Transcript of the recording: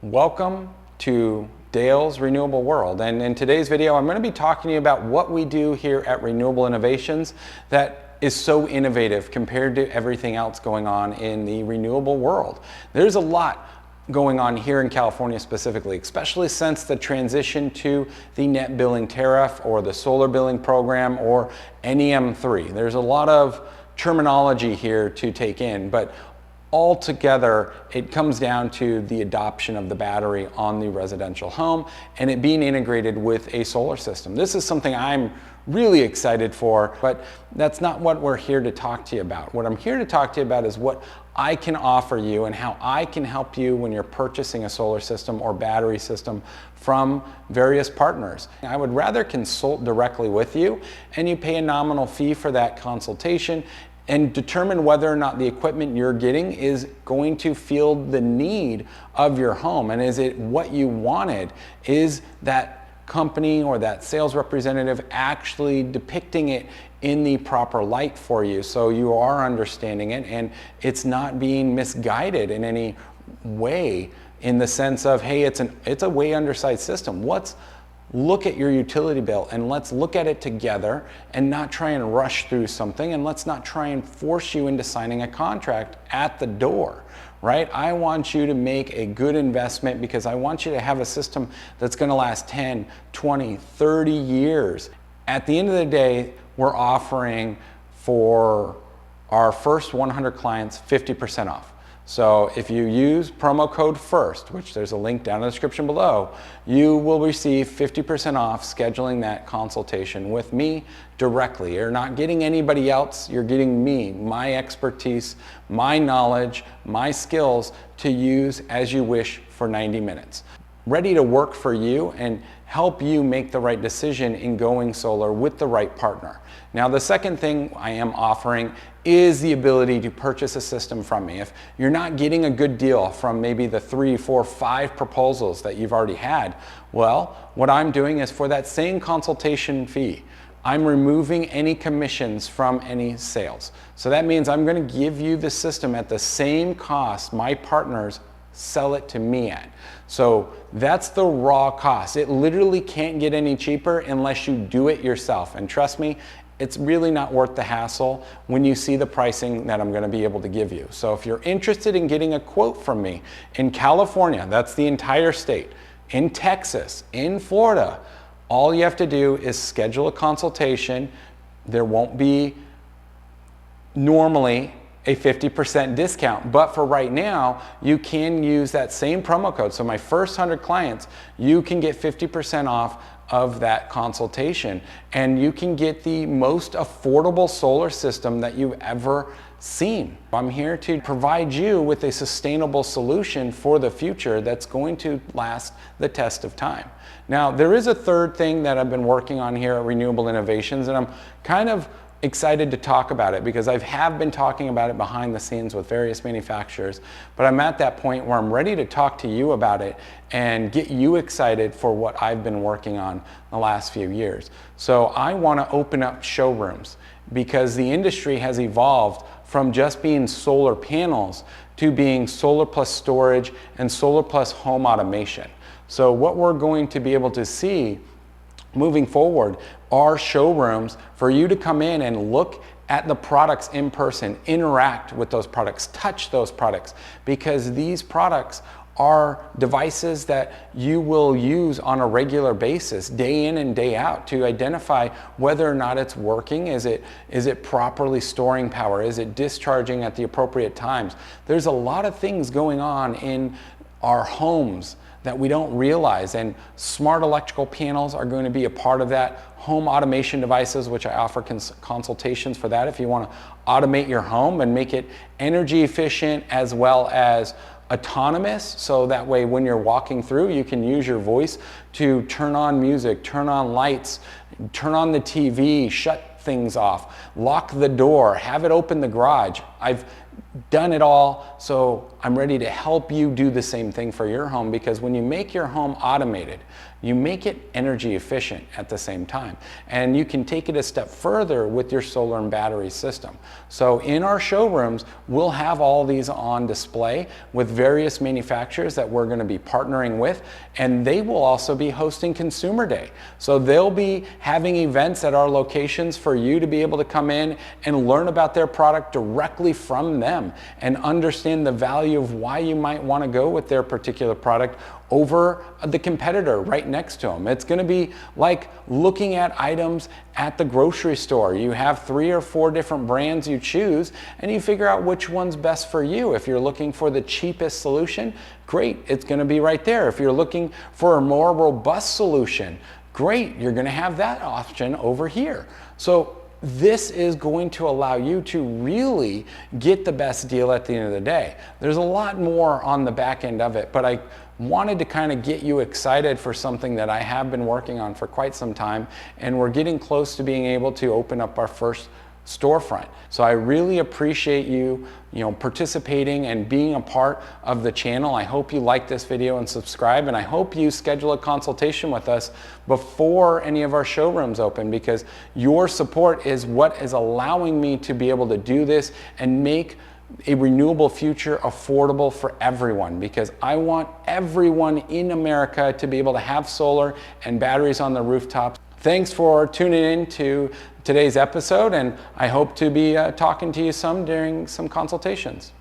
Welcome to Dale's Renewable World, and in today's video I'm going to be talking to you about what we do here at Renewable Innovations that is so innovative compared to everything else going on in the renewable world. There's a lot going on here in California specifically, especially since the transition to the net billing tariff or the solar billing program or NEM3. There's a lot of terminology here to take in, but altogether, it comes down to the adoption of the battery on the residential home and it being integrated with a solar system. This is something I'm really excited for, but that's not what we're here to talk to you about. What I'm here to talk to you about is what I can offer you and how I can help you when you're purchasing a solar system or battery system from various partners. I would rather consult directly with you and you pay a nominal fee for that consultation and determine whether or not the equipment you're getting is going to fill the need of your home. And is it what you wanted? Is that company or that sales representative actually depicting it in the proper light for you so you are understanding it and it's not being misguided in any way, in the sense of, hey, it's a way undersized system. Look at your utility bill and let's look at it together and not try and rush through something, and let's not try and force you into signing a contract at the door, right? I want you to make a good investment because I want you to have a system that's going to last 10, 20, 30 years. At the end of the day, we're offering for our first 100 clients 50% off. So if you use promo code FIRST, which there's a link down in the description below, you will receive 50% off scheduling that consultation with me directly. You're not getting anybody else, you're getting me, my expertise, my knowledge, my skills to use as you wish for 90 minutes. Ready to work for you and help you make the right decision in going solar with the right partner. Now, the second thing I am offering is the ability to purchase a system from me. If you're not getting a good deal from maybe the 3, 4, 5 proposals that you've already had, well, what I'm doing is for that same consultation fee, I'm removing any commissions from any sales. So that means I'm going to give you the system at the same cost my partners sell it to me at. So that's the raw cost. It literally can't get any cheaper unless you do it yourself. And trust me, it's really not worth the hassle when you see the pricing that I'm going to be able to give you. So if you're interested in getting a quote from me in California, that's the entire state, in Texas, in Florida, all you have to do is schedule a consultation. There won't be normally a 50% discount, but for right now, you can use that same promo code. So my first 100 clients, you can get 50% off of that consultation, and you can get the most affordable solar system that you've ever seen. I'm here to provide you with a sustainable solution for the future that's going to last the test of time. Now, there is a third thing that I've been working on here at Renewable Innovations, and I'm kind of excited to talk about it because I have been talking about it behind the scenes with various manufacturers, but I'm at that point where I'm ready to talk to you about it and get you excited for what I've been working on the last few years. So I want to open up showrooms because the industry has evolved from just being solar panels to being solar plus storage and solar plus home automation. So what we're going to be able to see moving forward are showrooms for you to come in and look at the products in person, interact with those products, touch those products, because these products are devices that you will use on a regular basis, day in and day out, to identify whether or not it's working. Is it properly storing power? Is it discharging at the appropriate times? There's a lot of things going on in our homes that we don't realize, and smart electrical panels are going to be a part of that. Home automation devices, which I offer consultations for that if you want to automate your home and make it energy efficient as well as autonomous, so that way when you're walking through you can use your voice to turn on music, turn on lights, turn on the TV, shut things off, lock the door, have it open the garage. I've done it all, so I'm ready to help you do the same thing for your home, because when you make your home automated, you make it energy efficient at the same time. And you can take it a step further with your solar and battery system. So in our showrooms, we'll have all these on display with various manufacturers that we're going to be partnering with, and they will also be hosting Consumer Day. So they'll be having events at our locations for you to be able to come in and learn about their product directly from them and understand the value of why you might want to go with their particular product over the competitor right next to them. It's going to be like looking at items at the grocery store. You have 3 or 4 different brands you choose, and you figure out which one's best for you. If you're looking for the cheapest solution, great, it's going to be right there. If you're looking for a more robust solution, great, you're going to have that option over here. So this is going to allow you to really get the best deal at the end of the day. There's a lot more on the back end of it, but I wanted to kind of get you excited for something that I have been working on for quite some time, and we're getting close to being able to open up our first storefront. So I really appreciate you participating and being a part of the channel. I hope you like this video and subscribe, and I hope you schedule a consultation with us before any of our showrooms open, because your support is what is allowing me to be able to do this and make a renewable future affordable for everyone, because I want everyone in America to be able to have solar and batteries on the rooftops. Thanks for tuning in to today's episode, and I hope to be talking to you some during some consultations.